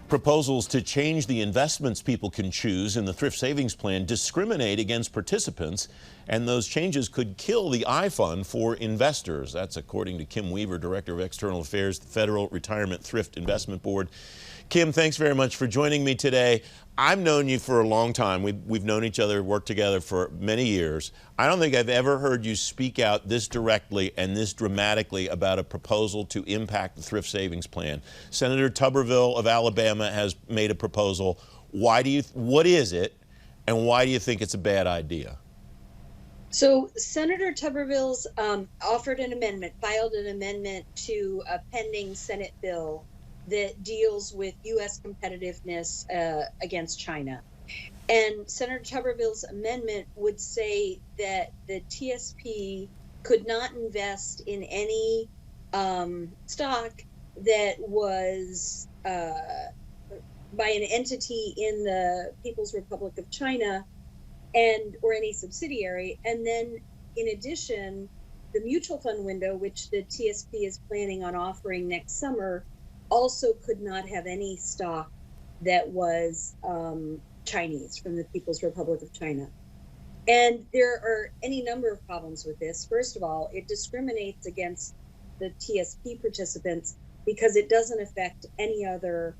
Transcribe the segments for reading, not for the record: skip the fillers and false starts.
Proposals to change the investments people can choose in the Thrift Savings Plan discriminate against participants, and those changes could kill the iFund for investors. That's according to Kim Weaver, Director of External Affairs, the Federal Retirement Thrift Investment Board. Kim, thanks very much for joining me today. I've known you for a long time. We've known each other, worked together for many years. I don't think I've ever heard you speak out this directly and this dramatically about a proposal to impact the Thrift Savings Plan. Senator Tuberville of Alabama has made a proposal. What is it, and why do you think it's a bad idea? So Senator Tuberville's filed an amendment to a pending Senate bill that deals with U.S. competitiveness against China. And Senator Tuberville's amendment would say that the TSP could not invest in any stock that was by an entity in the People's Republic of China or any subsidiary. And then in addition, the mutual fund window, which the TSP is planning on offering next summer, also could not have any stock that was Chinese, from the People's Republic of China. And there are any number of problems with this. First of all, it discriminates against the TSP participants because it doesn't affect any other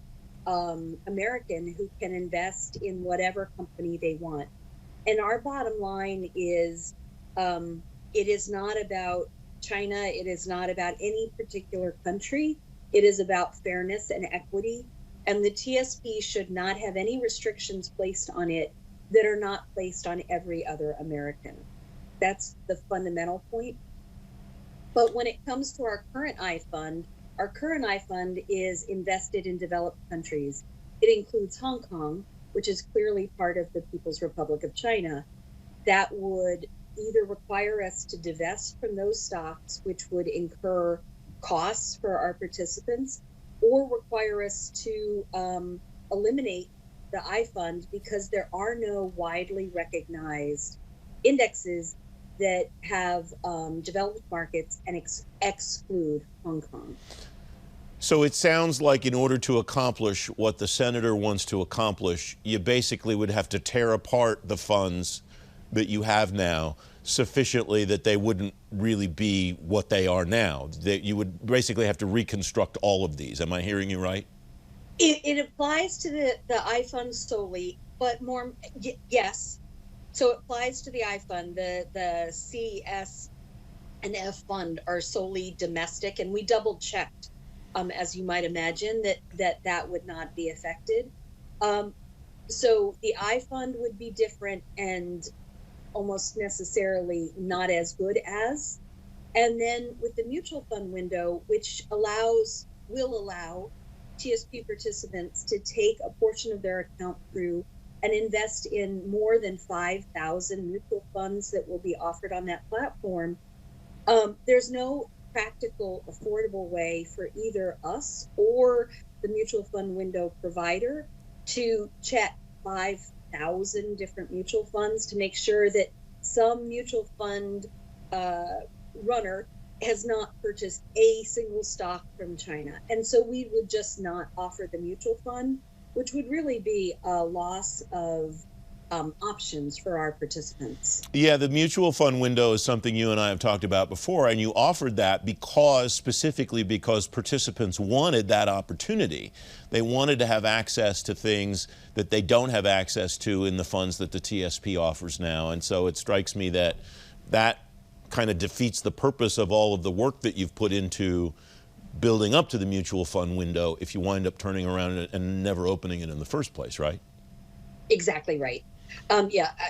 American who can invest in whatever company they want. And our bottom line is it is not about China. It is not about any particular country. It is about fairness and equity, and the TSP should not have any restrictions placed on it that are not placed on every other American. That's the fundamental point. But when it comes to our current iFund is invested in developed countries. It includes Hong Kong, which is clearly part of the People's Republic of China. That would either require us to divest from those stocks, which would incur costs for our participants, or require us to eliminate the iFund because there are no widely recognized indexes that have developed markets and exclude Hong Kong. So it sounds like in order to accomplish what the senator wants to accomplish, you basically would have to tear apart the funds that you have now sufficiently that they wouldn't really be what they are now. That you would basically have to reconstruct all of these. Am I hearing you right? It applies to the iFund solely, but more, yes. So it applies to the iFund. The CS and F fund are solely domestic, and we double checked, as you might imagine, that would not be affected. So the iFund would be different and almost necessarily not as good as. And then with the mutual fund window, which will allow TSP participants to take a portion of their account through and invest in more than 5,000 mutual funds that will be offered on that platform, there's no practical, affordable way for either us or the mutual fund window provider to check 5,000 different mutual funds to make sure that some mutual fund runner has not purchased a single stock from China. And so we would just not offer the mutual fund, which would really be a loss of options for our participants. Yeah, the mutual fund window is something you and I have talked about before, and you offered that specifically because participants wanted that opportunity. They wanted to have access to things that they don't have access to in the funds that the TSP offers now. And so it strikes me that that kind of defeats the purpose of all of the work that you've put into building up to the mutual fund window if you wind up turning around and never opening it in the first place, right? Exactly right.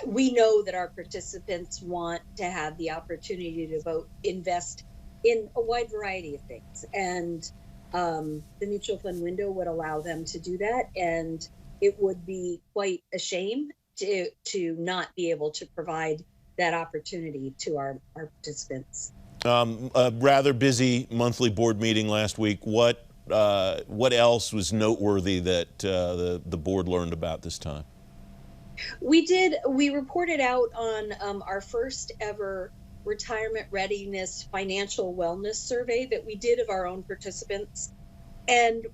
We know that our participants want to have the opportunity to invest in a wide variety of things. And the mutual fund window would allow them to do that. And it would be quite a shame to not be able to provide that opportunity to our participants. A rather busy monthly board meeting last week. What else was noteworthy that the board learned about this time? We reported out on our first ever retirement readiness financial wellness survey that we did of our own participants. And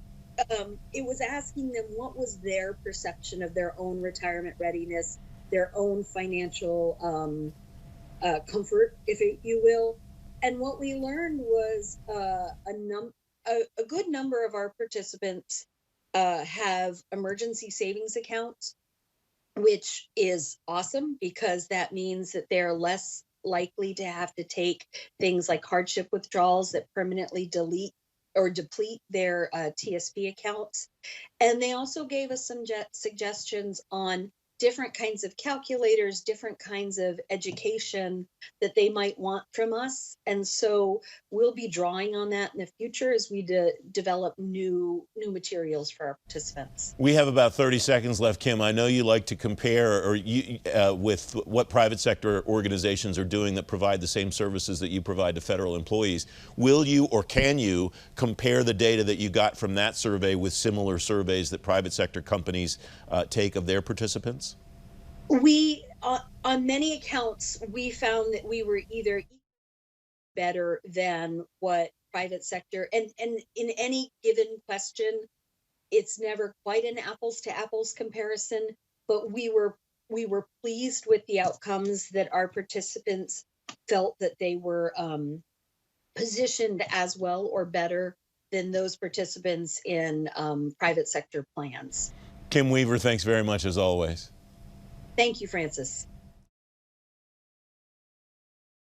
it was asking them what was their perception of their own retirement readiness, their own financial comfort, you will. And what we learned was a good number of our participants have emergency savings accounts, which is awesome because that means that they're less likely to have to take things like hardship withdrawals that permanently delete or deplete their TSP accounts. And they also gave us some suggestions on different kinds of calculators, different kinds of education that they might want from us. And so we'll be drawing on that in the future as we develop new materials for our participants. We have about 30 seconds left, Kim. I know you like to compare with what private sector organizations are doing that provide the same services that you provide to federal employees. Will you or can you compare the data that you got from that survey with similar surveys that private sector companies take of their participants? We, on many accounts, we found that we were either better than what private sector, and in any given question, it's never quite an apples to apples comparison, but we were pleased with the outcomes that our participants felt that they were positioned as well or better than those participants in private sector plans. Kim Weaver, thanks very much as always. Thank you, Francis.